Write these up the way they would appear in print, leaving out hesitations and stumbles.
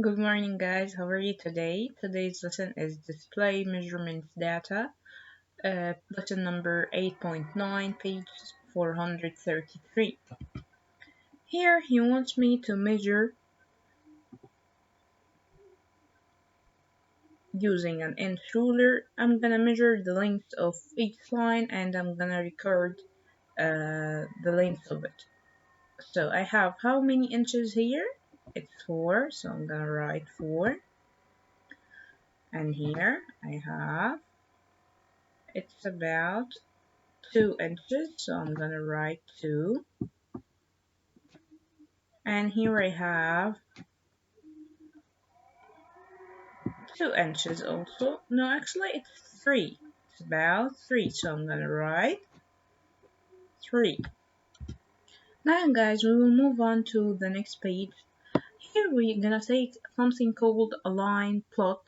Good morning, guys. How are you today? Today's lesson is Display Measurements Data, lesson number 8.9, page 433. Here he wants me to measure using an inch ruler. I'm gonna measure the length of each line and I'm gonna record the length of it. So I have how many inches here? It's 4, so I'm gonna write 4. And here I have, it's about 2 inches, so I'm gonna write 2. And here I have 2 inches also. No, actually it's 3. It's about 3, so I'm gonna write 3. Now guys, we will move on to the next page. Here we're gonna take something called a line plot.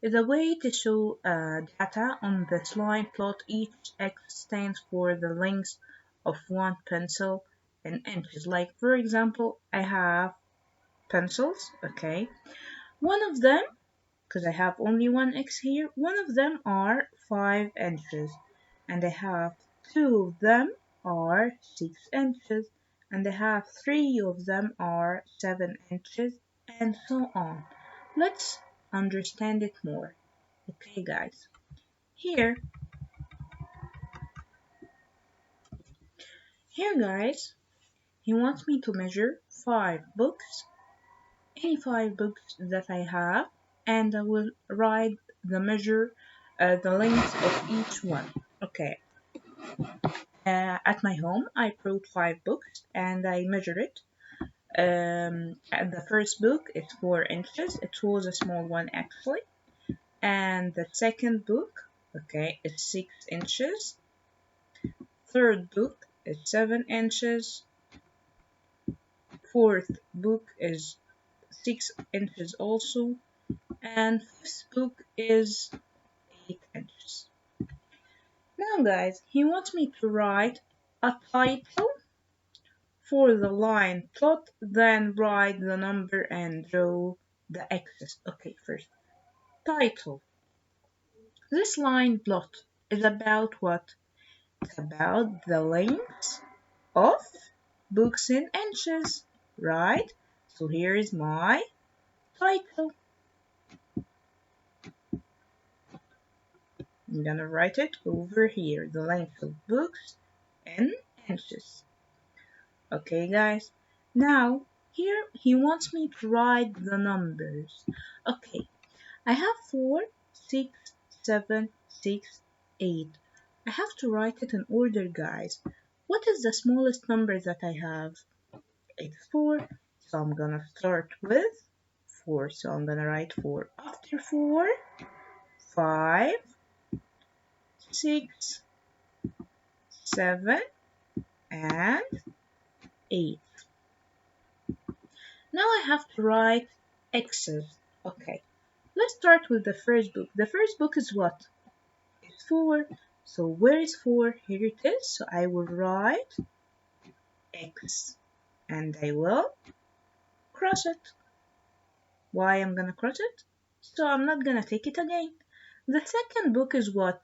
It's a way to show data on this line plot. Each X stands for the length of one pencil in inches. Like for example, I have pencils, okay? One of them, because I have only one X here, one of them are 5 inches, and I have two of them are 6 inches, and I have three of them are 7 inches, and so on. Let's understand it more. Okay, guys. Here, here, guys, he wants me to measure 5 books, any 5 books that I have, and I will write the measure, the length of each one. Okay. At my home, I brought 5 books and I measured it. And the first book is 4 inches. It was a small one actually. And the second book, okay, is 6 inches. Third book is 7 inches. Fourth book is 6 inches also. And fifth book is 8 inches. Now, guys, he wants me to write a title for the line plot, then write the number and draw the axis. Okay, first, title. This line plot is about what? It's about the length of books in inches, right? So here is my title. I'm gonna write it over here, the length of books in inches. Okay, guys. Now, here he wants me to write the numbers. Okay, I have 4, 6, 7, 6, 8. I have to write it in order, guys. What is the smallest number that I have? It's 4. So I'm gonna start with 4. So I'm gonna write 4. After 4, 5, 6, 7, and 8. Now I have to write X's. Okay, let's start with the first book. The first book is what? It's 4. So where is 4? Here it is. So I will write X and I will cross it. Why I'm gonna cross it? So I'm not gonna take it again. The second book is what?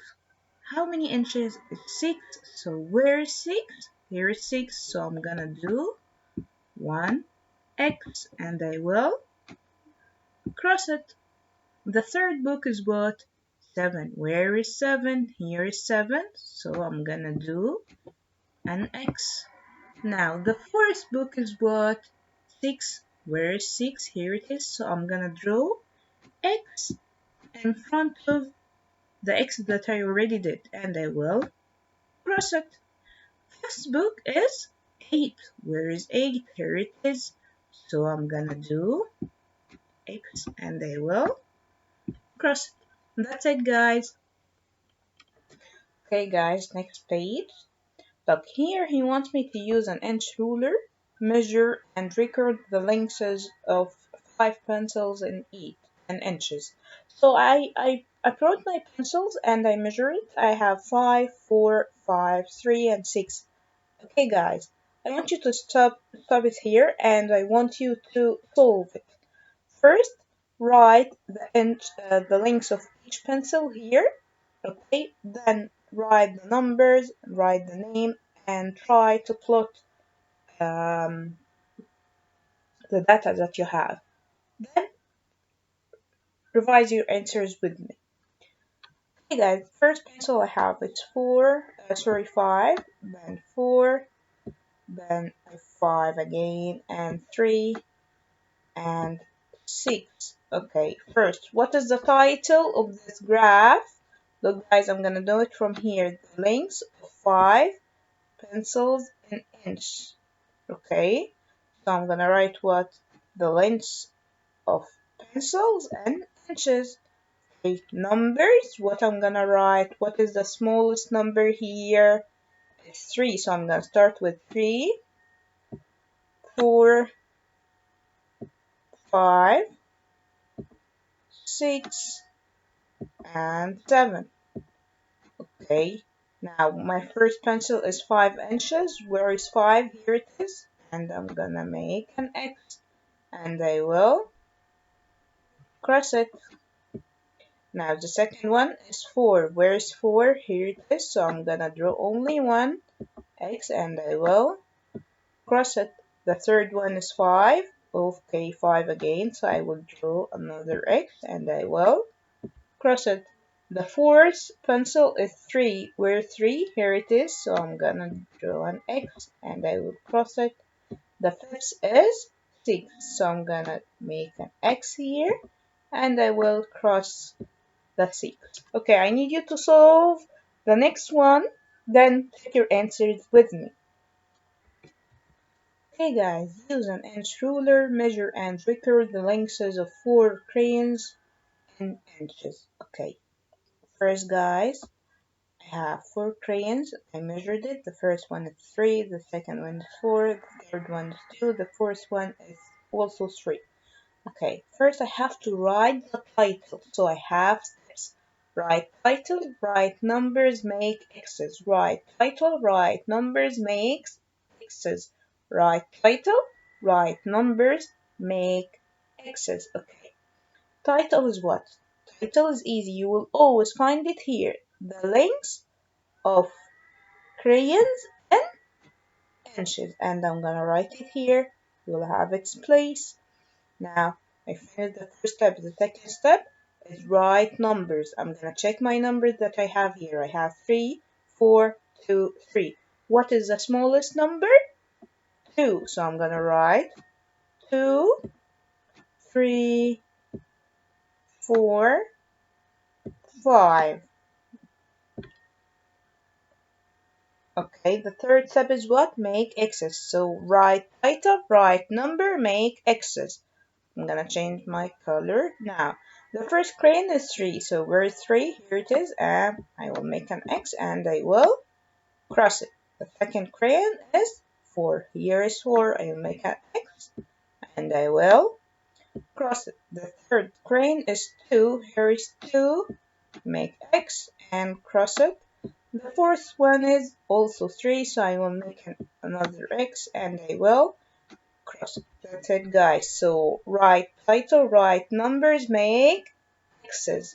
How many inches? It's 6. So where is 6? Here is 6. So I'm gonna do 1 X and I will cross it. The third book is what? 7. Where is 7? Here is 7. So I'm gonna do an X. Now the fourth book is what? 6. Where is 6? Here it is. So I'm gonna draw X in front of the X that I already did and I will cross it. Fifth book is 8. Where is 8? Here it is. So I'm gonna do X and I will cross it. That's it, guys. Okay, guys, next page. Look, here he wants me to use an inch ruler, measure and record the lengths of 5 pencils in inches. So I brought my pencils and I measure it. I have 5, 4, 5, 3, and 6. Okay, guys, I want you to stop it here and I want you to solve it. first write the length of each pencil here. Okay, then write the numbers, write the name, and try to plot um, the data that you have. Then revise your answers with me. Okay guys, first pencil I have it's 5, then 4, then 5 again, and 3, and 6. Okay, first, what is the title of this graph? Look guys, I'm gonna do it from here. The length of 5 pencils in inch. Okay, so I'm gonna write what? The length of pencils in inches. Okay, numbers, what I'm gonna write? What is the smallest number here? It's 3, so I'm gonna start with 3, 4, 5, 6, and 7. Okay, now my first pencil is 5 inches. Where is 5? Here it is. And I'm gonna make an X. And I will cross it. Now the second one is 4. Where is 4? Here it is. So I'm gonna draw only one X and I will cross it. The third one is 5. Okay, 5 again. So I will draw another X and I will cross it. The fourth pencil is 3. Where 3? Here it is. So I'm gonna draw an X and I will cross it. The fifth is 6. So I'm gonna make an X here and I will cross the 6. Okay, I need you to solve the next one. Then take your answers with me. Okay guys, use an inch ruler, measure and record the lengths of 4 crayons in inches. Okay, first guys, I have 4 crayons. I measured it. The first one is 3, the second one is 4, the third one is 2, the fourth one is also 3. Okay, first I have to write the title. So I have steps. Write title, write numbers, make X's. Write title, write numbers, make X's. Write title, write numbers, make X's. Okay, title is what? Title is easy. You will always find it here. The length of crayons in inches. And I'm gonna write it here. You'll have its place. Now, I finished the first step. The second step is write numbers. I'm gonna check my numbers that I have here. I have 3, 4, 2, 3. What is the smallest number? 2. So I'm gonna write 2, 3, 4, 5. Okay, the third step is what? Make X's. So write title, write number, make X's. I'm gonna change my color now. The first crayon is 3, so where is 3? Here it is, and I will make an X and I will cross it. The second crayon is 4. Here is 4. I will make an X and I will cross it. The third crayon is 2. Here is 2. Make X and cross it. The fourth one is also 3, so I will make another X and I will cross it. That's it guys. So write title, write numbers, make X's.